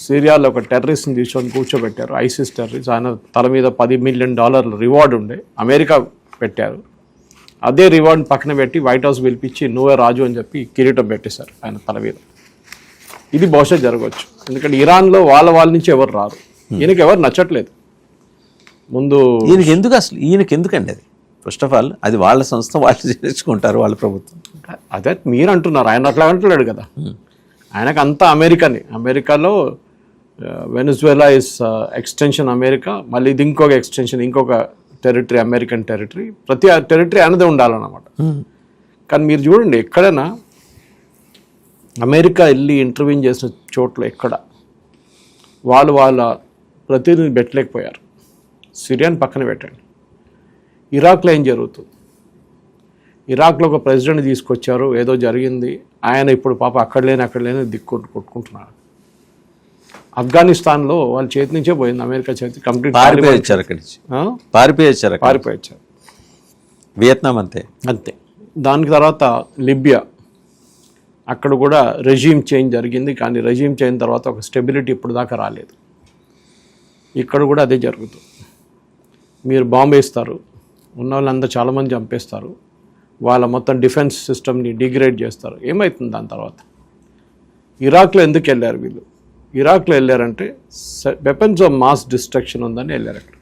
సిరియాలో ఒక టెర్రరిస్ట్ని తీసుకొని కూర్చోబెట్టారు, ఐసిస్ టెర్రరిస్ట్. ఆయన తల మీద $10 మిలియన్ రివార్డ్ ఉండే, అమెరికా పెట్టారు. అదే రివార్డ్ని పక్కన పెట్టి వైట్ హౌస్ పిలిపించి నువ్వే రాజు అని చెప్పి కిరీటం పెట్టేశారు ఆయన తల మీద. ఇది బహుశా జరగవచ్చు, ఎందుకంటే ఇరాన్లో వాళ్ళ నుంచి ఎవరు రారు, ఈయనకి ఎవరు నచ్చట్లేదు. ముందు ఈయనకి ఎందుకండి అది? ఫస్ట్ ఆఫ్ ఆల్ అది వాళ్ళ సంస్థ, వాళ్ళు చేర్చుకుంటారు, వాళ్ళ ప్రభుత్వం. అదే మీరు అంటున్నారు, ఆయన అట్లా అంటున్నాడు కదా. ఆయనకు అంతా అమెరికాలో వెనిజువేలా ఇస్ ఎక్స్టెన్షన్ అమెరికా, మళ్ళీ ఇది ఇంకొక ఎక్స్టెన్షన్, ఇంకొక టెరిటరీ, అమెరికన్ టెరిటరీ. ప్రతి టెరిటరీ అనేది ఉండాలన్నమాట. కానీ మీరు చూడండి, ఎక్కడైనా అమెరికా వెళ్ళి ఇంటర్వ్యూ చేసిన చోట్ల ఎక్కడ వాళ్ళ ప్రతినిధి పెట్టలేకపోయారు. సిరియాని పక్కన పెట్టండి, ఇరాక్లో ఏం జరుగుతుంది? ఇరాక్లో ఒక ప్రెసిడెంట్ తీసుకొచ్చారు, ఏదో జరిగింది, ఆయన ఇప్పుడు పాప అక్కడ లేని దిక్కు కొట్టుకుంటున్నారు. ఆఫ్ఘనిస్తాన్లో వాళ్ళ చేతి నుంచే పోయింది, అమెరికా చేతి కంప్లీట్ పారిపోయొచ్చారు. అక్కడి నుంచి పారిపోయొచ్చారు. వియత్నాం అంతే. దానికి తర్వాత లిబియా, అక్కడ కూడా రెజీమ్ చేంజ్ జరిగింది, కానీ రెజీమ్ చేంజ్ తర్వాత ఒక స్టెబిలిటీ ఇప్పుడు దాకా రాలేదు. ఇక్కడ కూడా అదే జరుగుతుంది. మీరు బాంబు వేస్తారు, ఉన్న వాళ్ళంతా చాలామంది చంపేస్తారు, వాళ్ళ మొత్తం డిఫెన్స్ సిస్టమ్ని డిగ్రేడ్ చేస్తారు. ఏమవుతుంది దాని తర్వాత? ఇరాక్లో ఎందుకు వెళ్ళారు వీళ్ళు? ఇరాక్లో వెళ్ళారంటే వెపన్స్ ఆఫ్ మాస్ డిస్ట్రక్షన్ ఉందని వెళ్ళారు అక్కడ.